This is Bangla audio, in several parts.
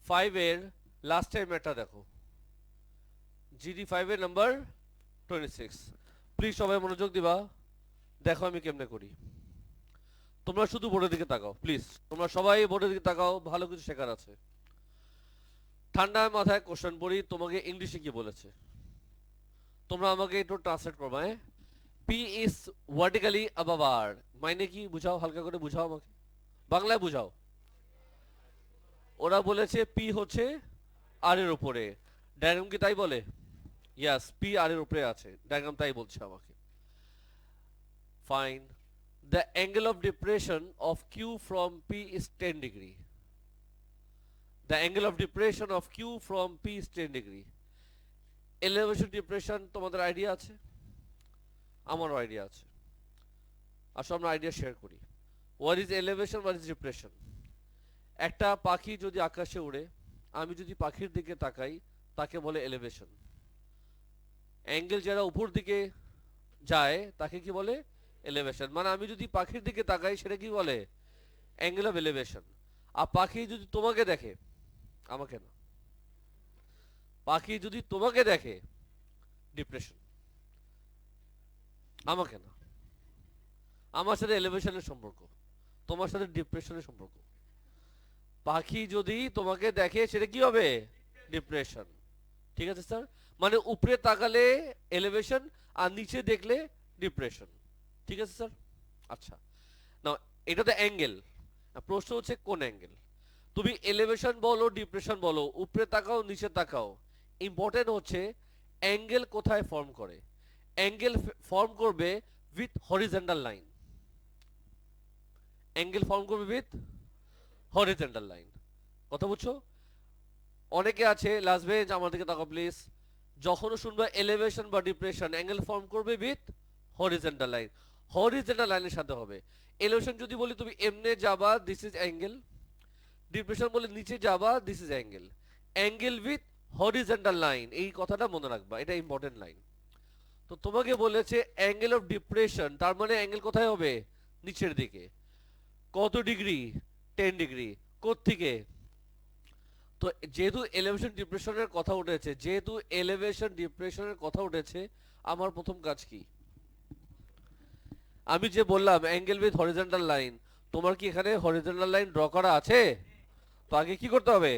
5 এর লাস্ট টাইম এটা দেখো, GD 5 এর নাম্বার 26। প্লিজ সবাই মনোযোগ দিবা, দেখো আমি কেমনে করি। তোমরা শুধু বোর্ডের দিকে তাকাও প্লিজ, তোমরা সবাই বোর্ডের দিকে তাকাও, ভালো কিছু শেখার আছে। ঠান্ডা মাথায় কোশ্চেন পড়ি, তোমাকে ইংলিশে কি বলেছে তোমরা আমাকে একটু ট্রান্সলেট করবা। পি ইজ ভার্টিক্যালি অ্যাবাভ আর, মানে কি বুঝাও, হালকা করে বুঝাও আমাকে, বাংলায় বুঝাও। ওরা বলেছে পি হচ্ছে আর এর উপরে, ডায়াগ্রাম কি তাই বলে? ইয়াস, পি আর এর উপরে আছে, ডায়াগ্রাম তাই বলছে আমাকে। Fine, the angle of depression of Q from P is 10 degree. The angle of depression of Q from P is 10 degree. Elevation depression তোমাদের আইডিয়া আছে? আমারও আইডিয়া আছে, আসো আমরা আইডিয়া শেয়ার করি। What is elevation, what is depression? একটা পাখি যদি আকাশে উড়ে, আমি যদি পাখির দিকে তাকাই, তাকে বলে এলিভেশন। অ্যাঙ্গেল যারা উপর দিকে যায় তাকে কি বলে? এলিভেশন। মানে আমি যদি পাখির দিকে তাকাই সেটা কি বলে? Angle of elevation. আর পাখি যদি তোমাকে দেখে, আমাকে না, পাখি যদি তোমাকে দেখে, ডিপ্রেশন। আমাকে না, আমার সাথে এলিভেশনের সম্পর্ক, তোমার সাথে ডিপ্রেশনের সম্পর্ক। পাখি যদি তোমাকে দেখে সেটা কি হবে? ডিপ্রেশন। ঠিক আছে স্যার, মানে উপরে তাকালে এলিভেশন, আর নিচে দেখলে ডিপ্রেশন। ঠিক আছে স্যার? আচ্ছা, না এটা তো অ্যাঙ্গেল, প্রশ্ন হচ্ছে কোন অ্যাঙ্গেল। তুমি এলিভেশন বলো ডিপ্রেশন বলো, উপরে তাকাও নিচে তাকাও, ইম্পর্টেন্ট হচ্ছে অ্যাঙ্গেল কোথায় ফর্ম করে। অ্যাঙ্গেল ফর্ম করবে with horizontal line. Angle form করবে উইথ হরিজন্টাল লাইন। কথা বুঝছো? অনেকে আছে লাস্ট বেঞ্চ, আমার দিকে তাকাও প্লিজ, যখনও শুনবা এলিভেশন বা ডিপ্রেশন, অ্যাঙ্গেল ফর্ম করবে উইথ হরিজন্টাল লাইন। হরিজন্টাল লাইনের সাথে হবে। এলিভেশন যদি বলি তুমি এমনে যাবা, দিস ইজ অ্যাঙ্গেল। ডিপ্রেশন বলে নিচে যাবা, this is angle. Angle with horizontal line, এই কথাটা মনে রাখবা, এটা ইম্পর্টেন্ট লাইন। তো তোমাকে বলেছে অ্যাঙ্গেল অফ ডিপ্রেশন, তার মানে অ্যাঙ্গেল কোথায় হবে? নিচের দিকে। কত ডিগ্রি? 10 ডিগ্রি। কোত্থেকে? তো যেহেতু এলিভেশন ডিপ্রেশনের কথা উঠেছে, যেহেতু এলিভেশন ডিপ্রেশনের কথা উঠেছে, আমার প্রথম কাজ কি? আমি যে বললাম অ্যাঙ্গেল উইথ হরিজন্টাল লাইন, তোমার কি এখানে হরিজন্টাল লাইন ড্র করা আছে? তো আগে কি করতে হবে?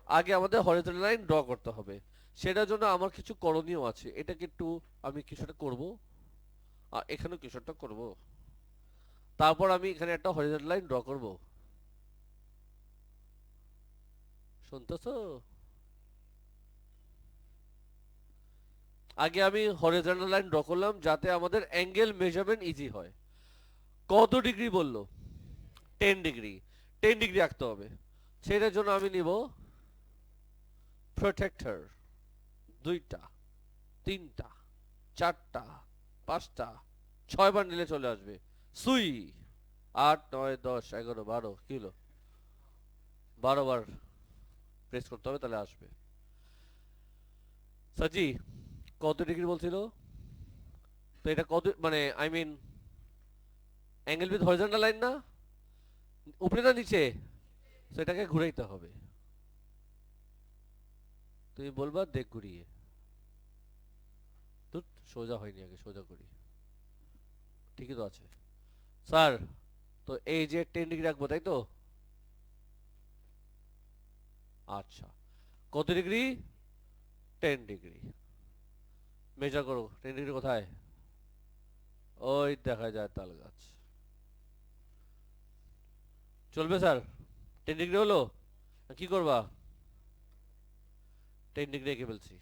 আগে আমাদের হরিজন্টাল লাইন ড্র করতে হবে। সেটার জন্য আমার কিছু করণীয় আছে, এটাকে একটু আমি কিছুটা করব, আর এখানেও কিছুটা করব, তারপর আমি এখানে একটা হরিজন্টাল লাইন ড্র করব। শুনতেছো? আগে আমি হরিজন্টাল লাইন ড্র করলাম যাতে আমাদের অ্যাঙ্গেল মেজারমেন্ট ইজি হয়। কত ডিগ্রি বললো? 10 ডিগ্রি। 10 ডিগ্রি রাখতে হবে। সেটার জন্য আমি নিব প্রোটেক্টর, দুইটা, তিনটা, চারটা, পাঁচটা, 6বার নিলে চলে আসবে। সুই 8 9 10 11 12, কি হলো? 12বার প্রেস করতে হবে, তাহলে আসবে। সাজি কত ডিগ্রি বলছিল? তো এটা কত, মানে I mean angle with horizontal line না, উপরে না নিচে? সেটাকে ঘুরাইতে হবে। তুমি বলবা দেখ ঘুরিয়ে, তো সোজা হয়নি, আগে সোজা করি। ঠিকই তো আছে স্যার। তো এই যে 10 ডিগ্রি রাখবো তাই তো? আচ্ছা, কত ডিগ্রি? 10 ডিগ্রি। মেজার করো 10 ডিগ্রি কোথায়? ওই দেখা যায় তাল গাছ। চলবে স্যার? 10 ডিগ্রি হলো, কি করবা? 10 ডিগ্রি এঁকে ফেলছি।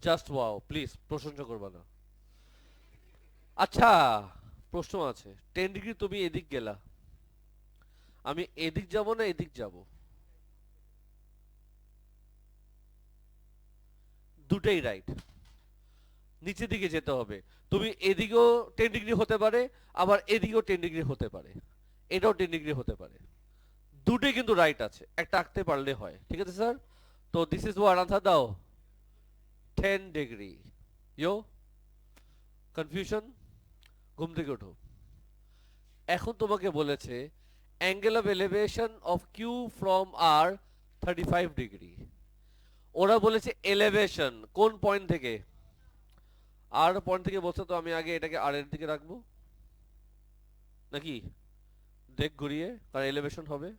জাস্ট ওয়াও, প্লিজ প্রশংসা করবা না। আচ্ছা, প্রশ্ন আছে। 10 ডিগ্রি তুমি এদিক গেলা, আমি এদিক যাব না এদিক যাব? দুটাই রাইট, নিচের দিকে যেতে হবে। তুমি এদিকেও 10 ডিগ্রি হতে পারে, আবার এদিকেও 10 ডিগ্রি হতে পারে, এটাও 10 ডিগ্রি হতে পারে। দুটোই কিন্তু রাইট আছে, একটা আঁকতে পারলে হয়। ঠিক আছে স্যার? তো দিস ইজ ওয়াট আনসার দাও, 10 ডিগ্রি। ইয়ো, কনফিউশন? ঘুম থেকে ওঠো। এখন তোমাকে বলেছে angle of elevation of Q from R 35 degree. ওরা বলেছে এলিভেশন কোন পয়েন্ট থেকে, আর পয়েন্ট থেকে বলছে, তো আমি আগে এটাকে আর এর দিকে রাখবো নাকি, দেখ ঘুরিয়ে, কারণ এলিভেশন হবে।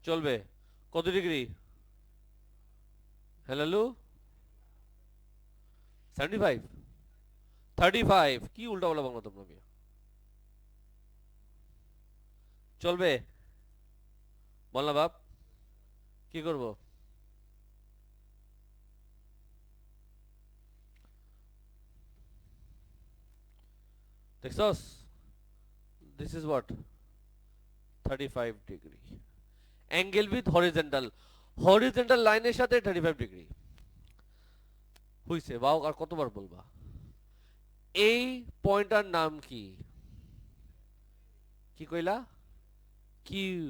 চলবে? কত ডিগ্রি? হ্যালো, 75, 35 কি উল্টা বলা বাংলা তোমরা মিয়া। চলবে? বল না বাপ, কি করব? দেখছস, this is what 35 degree angle with horizontal, horizontal লাইনের সাথে 35 ডিগ্রি হইছে। বাও, আর কতবার বলবা? এই পয়েন্টটার নাম কি? কি কইলা? কিউ।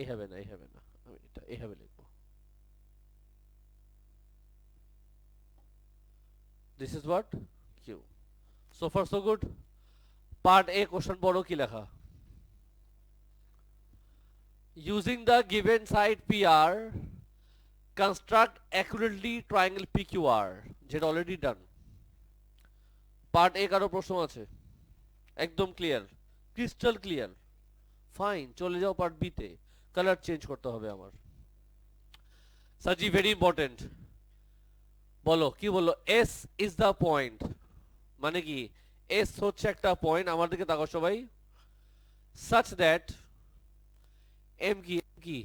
এ হবে না, এ হবে না, আমি এটা এভাবে লিখবো। This is what Q. So far so good. Part A question বড় কি লেখা? Using the given side PR, construct accurately triangle PQR, যেটা অলরেডি ডান। পার্ট এ কারো প্রশ্ন আছে? একদম ক্লিয়ার, ক্রিস্টাল ক্লিয়ার, ফাইন। চলে যাও পার্ট বি তে, কালার চেঞ্জ করতে হবে আমার। সাজি ভেরি ইম্পর্টেন্ট। বলো কি বললো? এস ইজ দ্য পয়েন্ট, মানে কি? এস হচ্ছে একটা পয়েন্ট, আমার দিকে তাকাও সবাই। সাচ দ্যাট এম কি, কি?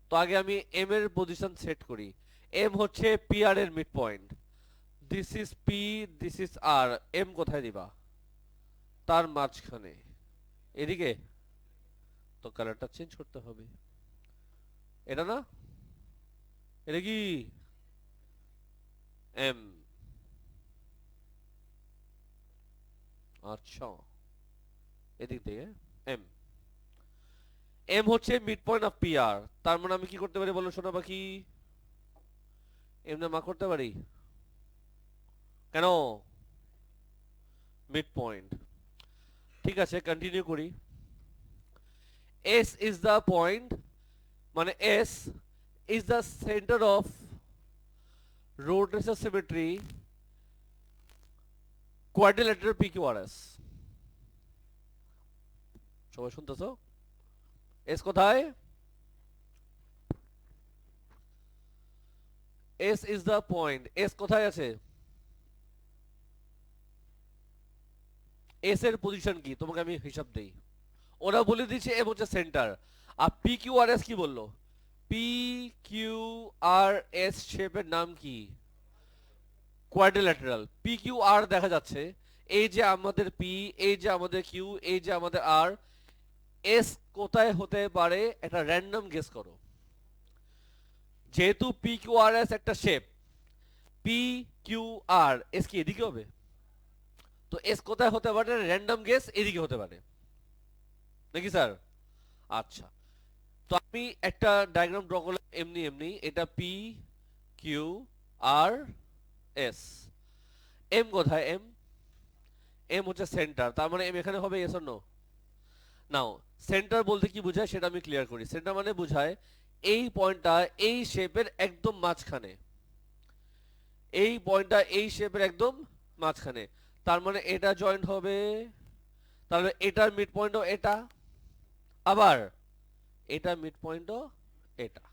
তো আগে আমি এম এর পজিশন সেট করি। এম হচ্ছে পি আর এর mid point. This is P, this is R. M কোথায় দিবা? তার মাঝখানে, এদিকে। তো কালারটা চেঞ্জ করতে হবে। এটা না, এটা কি? এম। আচ্ছা, এদিক থেকে এম। এম হচ্ছে mid point of P R. তার মানে আমি কি করতে পারি বলো শোনা পাখি? এম না মা করতে পারি? কেন? Mid point. ঠিক আছে, কন্টিনিউ করি। এস ইজ দ্য পয়েন্ট, মানে S is the centre of rotation symmetry quadrilateral PQRS. সবাই শুনতেছো? এস কোথায়? S is the point. S কোথায় আছে? এস এর পজিশন কি তোমাকে আমি হিসাব দেই। ওরা বলে দিচ্ছে এম হচ্ছে সেন্টার। আর পি কিউ আর এস কি বললো? পি কিউ আর এস শেপের নাম কি? কোয়াড্রিল্যাটারাল। পি কিউ আর দেখা যাচ্ছে, এই যে আমাদের পি, এই যে আমাদের কিউ, এই যে আমাদের আর। এস কোথায় হতে পারে একটা র্যান্ডম গেস করো। যেহেতু পি কিউ আর এস একটা shape, P Q R S কি এদিকে হবে? তো এস কোথায় হতে পারে? র্যান্ডম গেস এদিকে হতে পারে নাকি স্যার? আচ্ছা, তো আমি একটা ডায়াগ্রাম ড্র করলাম এমনি এমনি। এটা P Q R S. M কোথায়? এম, এম হচ্ছে সেন্টার, তার মানে এম এখানে হবে, S or no? Now, centre বলতে কি বোঝায় সেটা আমি ক্লিয়ার করি। সেন্টার মানে বোঝায় এই পয়েন্টটা এই শেপের একদম মাঝখানে, এই পয়েন্টটা এই শেপের একদম মাঝখানে। তার মানে এটা জয়েন্ট হবে, তাহলে এটার মিড পয়েন্টও এটা, আবার এটা মিড পয়েন্টও এটা।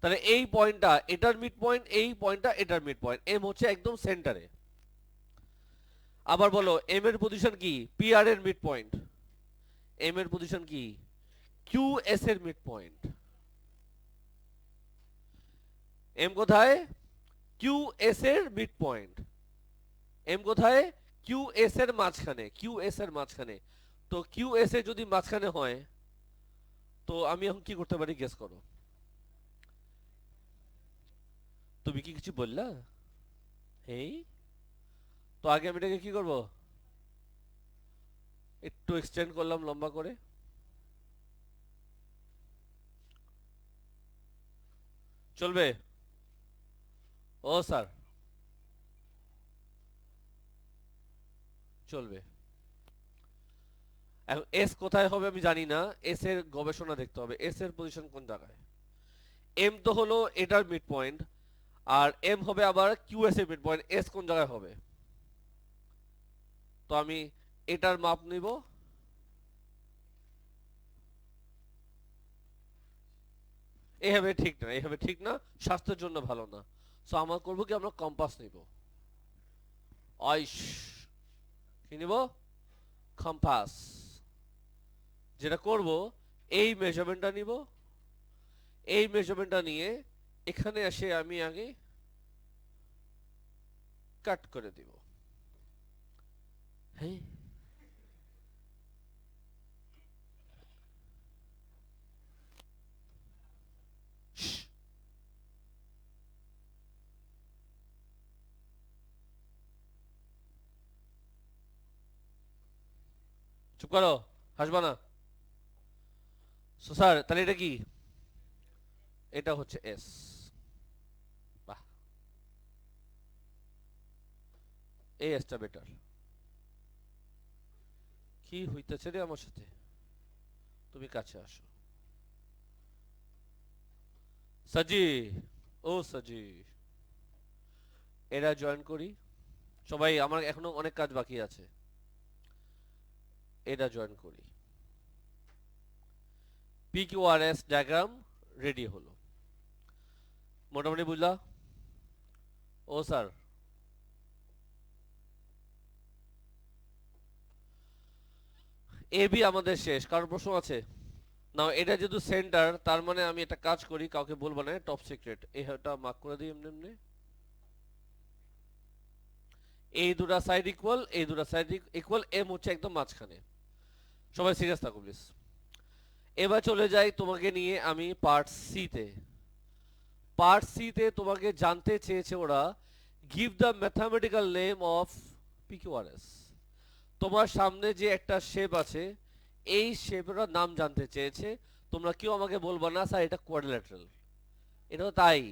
তাহলে এই পয়েন্টটা এটার মিড পয়েন্ট, এই পয়েন্টটা এটার মিড পয়েন্ট। এম হচ্ছে একদম সেন্টারে। আবার বলো এম এর পজিশন কি? পি আর এর মিড পয়েন্ট। এম এর পজিশন কি? কিউ এস এর মিড পয়েন্ট। এম কোথায়? কিউ এস এর মিড পয়েন্ট। এম কোথায়? কিউ এস এর মাঝখানে, কিউ এস এর মাঝখানে। তো কিউ এস এর যদি মাঝখানে হয়, তো আমি এখন কি করতে পারি গেস করো। তুমি কি কিছু বললা? এই তো আগে আমি এটাকে কি করব? একটু এক্সটেন্ড করলাম লম্বা করে। চলবে? ও স্যার, চলবে। এখন এস কোথায় হবে আমি জানি না, এস এর গবেষণা দেখতে হবে, এস এর পজিশন কোন জায়গায়। এম তো হলো এটার মিড পয়েন্ট, আর এম হবে আবার কিউএস এর মিড পয়েন্ট, এস কোন জায়গায় হবে? তো আমি এটার মাপ নিব, এভাবে ঠিক না, এভাবে ঠিক না, স্বাস্থ্যের জন্য ভালো না। সো আমরা করবো কি, আমরা কম্পাস নিব। আইস, কি নিব? কম্পাস। যেটা করব, এই মেজারমেন্টটা নিব, এই মেজারমেন্টটা নিয়ে এখানে এসে আমি আগে কাট করে দিব। হ্যাঁ, চুপ করো, হাসবা না। সো স্যার, তাহলে এটা কি? এটা হচ্ছে এস। বাহ, এই এসটা বেটার। কি হইতেছে রে আমার সাথে? তুমি কাছে আসো সাজি। ও সাজি, এরা জয়েন করি সবাই, আমার এখনো অনেক কাজ বাকি আছে। এটা জয়েন করি। P Q R S diagram ready হলো, মোটামুটি বুঝলা? ও স্যার, এ বি আমাদের শেষ, কারোর প্রশ্ন আছে? না, এটা যেহেতু সেন্টার, তার মানে আমি একটা কাজ করি, কাউকে বলবো না, টপ সিক্রেট, এটা মার্ক করে দিই এমনি এমনি। এই দুটা সাইড ইকুয়াল, এই দুটা সাইড ইকুয়াল, এম হচ্ছে একদম মাঝখানে। সবাই সিরিয়াস থাকো প্লিজ। এবার চলে যাই তোমাকে নিয়ে আমি পার্ট সি তে। পার্ট সি তে তোমাকে জানতে চেয়েছে ওরা, give the mathematical name of PQRS. তোমার সামনে যে একটা শেপ আছে, এই শেপের নাম জানতে চেয়েছে। তোমরা কেউ আমাকে বলবা না স্যার এটা কোয়াড্রিল্যাটারাল, এটা তো তাই।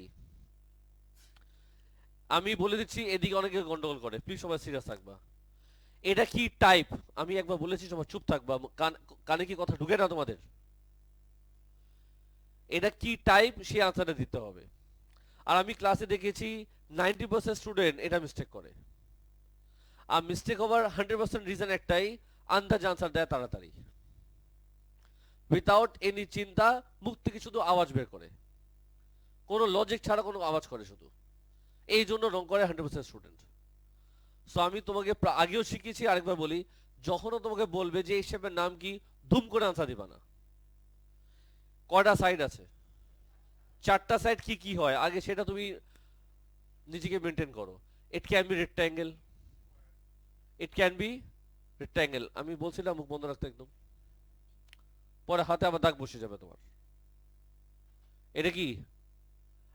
আমি বলে দিচ্ছি, এদিকে অনেকে গন্ডগোল করে, প্লিজ সবাই সিরিয়াস থাকবা। এটা কি টাইপ? আমি একবার বলেছি, সবাই চুপ থাকবা, কানে কি কথা ঢুকে না তোমাদের? এটা কি টাইপ সেই আনসারটা দিতে হবে। আর আমি ক্লাসে দেখেছি 90% স্টুডেন্ট এটা মিস্টেক করে। আর মিস্টেক হওয়ার 100% রিজন একটাই, আন্দাজ আনসার দেয় তাড়াতাড়ি, উইথাউট এনি চিন্তা, মুখ থেকে শুধু আওয়াজ বের করে, কোনো লজিক ছাড়া কোনো আওয়াজ করে শুধু। এই জন্য রং করে 100% স্টুডেন্ট। সো আমি তোমাকে আগেও শিখিয়েছি, আরেকবার বলি, যখনও তোমাকে বলবে যে এই শেপের নাম কি, ধুম করে আনসার দিবা না। কয়টা সাইড আছে? চারটা সাইড কি কি হয় আগে সেটা তুমি নিজেকে মেনটেন করো। It can be rectangle, it can be rectangle, আমি বলছিলাম মুখ বন্ধ রাখতে একদম, পরে হাতে আবার দাগ বসে যাবে তোমার। এটা কি?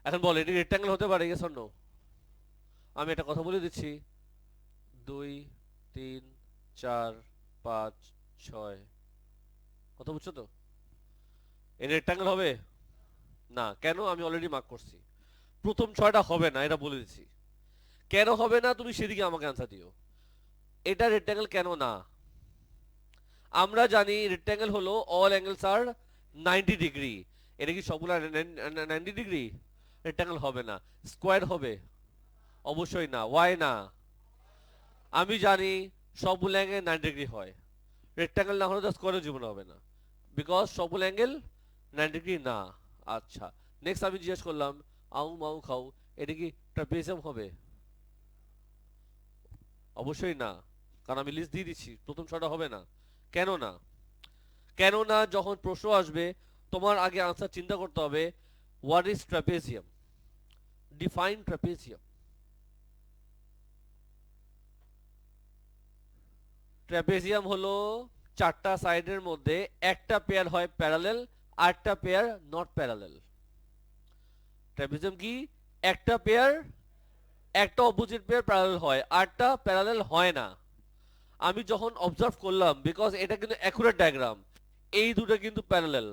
এখন বল, এটা রেক্ট্যাঙ্গেল হতে পারে, ইয়েস অর নো? আমি একটা কথা বলে দিচ্ছি, 2 3 4 5 6, কথা বুঝছো তো? এটা রেক্ট্যাঙ্গেল হবে না, কেন? আমি অলরেডি মার্ক করছি, প্রথম 6টা হবে না, এটা বলে দিচ্ছি। কেন হবে না তুমি সেদিকে আমাকে আনসার দিও। এটা রেক্ট্যাঙ্গেল কেন না? আমরা জানি রেক্ট্যাঙ্গেল হলো অল অ্যাঙ্গেলস আর 90 ডিগ্রি। এটা কি সবগুলা 90 ডিগ্রি? রেক্ট্যাঙ্গেল হবে না। স্কোয়ার হবে? অবশ্যই না। ওয়াই না? আমি জানি সবগুলো অ্যাঙ্গেল 90 ডিগ্রি হয়, রেক্ট্যাঙ্গেল না হলে তো স্কোয়ারের জীবনে হবে না, বিকজ সবগুলো অ্যাঙ্গেল 90 ডিগ্রি না। আচ্ছা, নেক্সট আমি জিজ্ঞেস করলাম, আউ মাউ খাও, এটা কি ট্রাপিজিয়াম হবে? অবশ্যই না, কারণ আমি লিস্ট দিয়ে দিচ্ছি, প্রথম ছটা হবে না। কেন না? কেন না? যখন প্রশ্ন আসবে তোমার আগে আনসার চিন্তা করতে হবে, what is trapezium, define trapezium. Trapezium হলো চারটা সাইডের মধ্যে একটা পেয়ার হয় প্যারালেল, আরেকটা পেয়ার নট প্যারালেল। ট্রাপিজিয়াম কি? একটা পেয়ার, একটা অপোজিট পেয়ার প্যারালেল হয়, আরেকটা প্যারালেল হয় না। আমি যখন অবজার্ভ করলাম, বিকজ এটা কিন্তু অ্যাকুরেট ডায়াগ্রাম, এই দুটো কিন্তু প্যারালেল,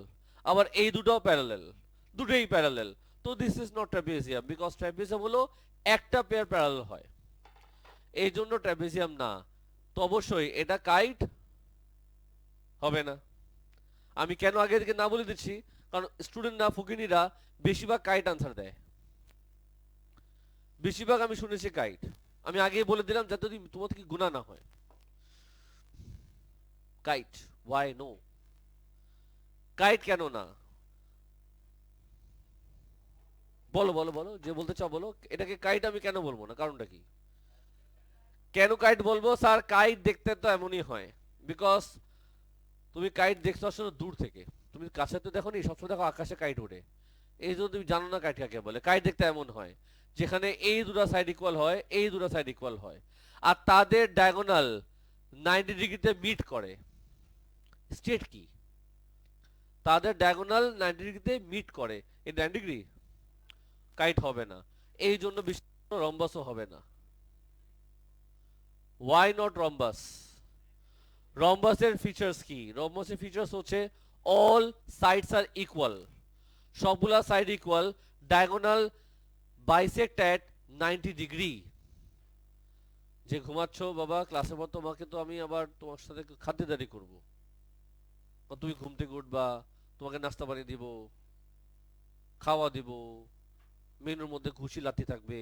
আবার এই দুটোও প্যারালেল, দুটোই প্যারালেল, তো this is not trapezium, because trapezium হলো একটা পেয়ার প্যারালেল হয়, এই জন্য ট্রাপিজিয়াম না। তো অবশ্যই এটা কাইট, হবে না। আমি কেন আগে থেকে না বলে দিচ্ছি, কারণ স্টুডেন্টরা ফকিনীরা বেশিরভাগ কাইট আনসার দেয়, বেশিরভাগ আমি শুনেছি কাইট। আমি আগেই বলে দিলাম যাতে তোমার থেকে গুণা না হয়। Kite, Y no? কাইট কেন না? বলো বলো বলো, যে বলতে চাও বলো। এটাকে কাইট আমি কেন বলবো না, কারণটা কি? কেন কাইট বলবো স্যার? কাইট দেখতে তো এমনই হয়, বিকজ তুমি কাইট দেখছো আসলে দূর থেকে, তুমি কাছে তো দেখো নি, সবসময় দেখো আকাশে কাইট ওঠে। এই জন্য তুমি জানো না কাইট কাকে বলে। কাইট দেখতে এমন হয় যেখানে এই দুটো সাইড ইকুয়াল হয়, এই দুটো সাইড ইকুয়াল হয়, আর তাদের ডায়াগোনাল 90 ডিগ্রিতে মিট করে। স্টেট কি? তাদের ডায়াগোনাল 90 ডিগ্রিতে মিট করে, এই 90 ডিগ্রি কাইট হবে না। এই জন্য রম্বাসও হবে না। Why not rhombus? রম্বাসের ফিচার্স কি? রম্বাসের ফিচার্স হচ্ছে অল সাইডস আর ইকুয়াল, সবগুলা সাইড ইকুয়াল, ডায়াগোনাল বাইসেক্ট অ্যাট 90 ডিগ্রি। যে ঘুমাচ্ছ বাবা ক্লাসের পর, তোমাকে তো আমি আবার তোমার সাথে খাতিরদারি করব, তুমি ঘুম থেকে উঠবা, তোমাকে নাস্তা বানিয়ে দিব, খাওয়া দিব, মেনুর মধ্যে খুশি লাথি থাকবে।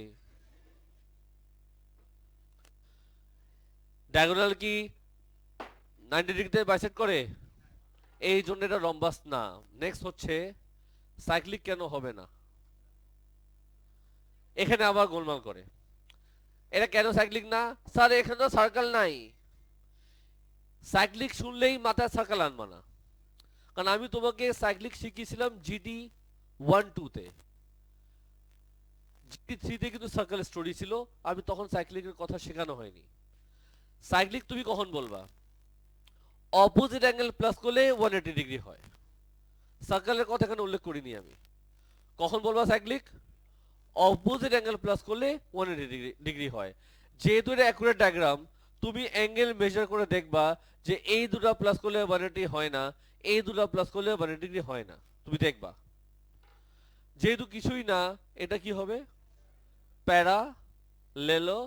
ডায়াগোনাল কি 90 ডিগ্রিতে বাইসেক্ট করে? এই জন্য এটা রম্বাস না। নেক্সট হচ্ছে সাইক্লিক কেন হবে না? এখানে আবার গোলমাল করে। এটা কেন সাইক্লিক না? স্যার এখানে তো সার্কেল নাই। সাইক্লিক শুনলেই মাথায় সার্কেল আনবা না, কারণ আমি তোমাকে সাইক্লিক শিখিয়েছিলাম জিডি 1-2-তে। জিডি 3-তে কিন্তু সার্কেল স্টোরি ছিল, আমি তখন সাইক্লিকের কথা শেখানো হয়নি। সাইক্লিক তুমি কখন বলবা? অপোজিট অ্যাঙ্গেল প্লাস করলে 180 ডিগ্রি হয়। সার্কেলের কথা এখানে উল্লেখ করিনি আমি। কখন বলবা সাইক্লিক? অপোজিট অ্যাঙ্গেল প্লাস করলে 180 ডিগ্রি হয়। যেহেতু এটা অ্যাকুরেট ডায়াগ্রাম, তুমি অ্যাঙ্গেল মেজার করে দেখবা যে এই দুটো প্লাস করলে 180 হয় না, এই দুটো প্লাস করলে 180 ডিগ্রি হয় না। তুমি দেখবা যেহেতু কিছুই না, এটা কি হবে? প্যারালেলোগ্রাম।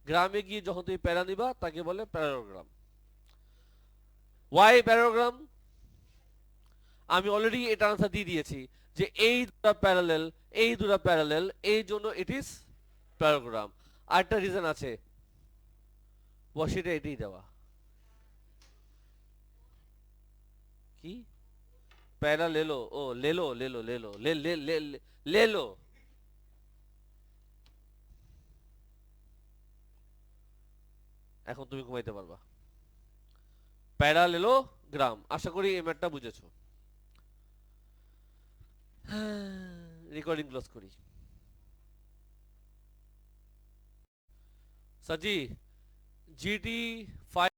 গ্রামে গিয়ে যখন তুমি প্যারা নিবা তাকে বলে প্যারালোগ্রাম। Y parallelogram? আমি অলরেডি এটা আনসার দিয়ে দিয়েছি যে এই দুটো প্যারালেল, এই দুটো প্যারালেল, এই জন্য ইট ইজ প্যারাগ্রাম। আরেকটা রিজন আছে, ওয়াশিটা এটাই দেওয়া। কি প্যারালেলো? ও লেলো লেলো লেলো লে লে লে লেলো। এখন তুমি ঘুমাইতে পারবা। প্যারালেলোগ্রাম, আশা করি এই ম্যাটটা বুঝেছো। রেকর্ডিং ক্লোজ করি। সাজি, জিটি 5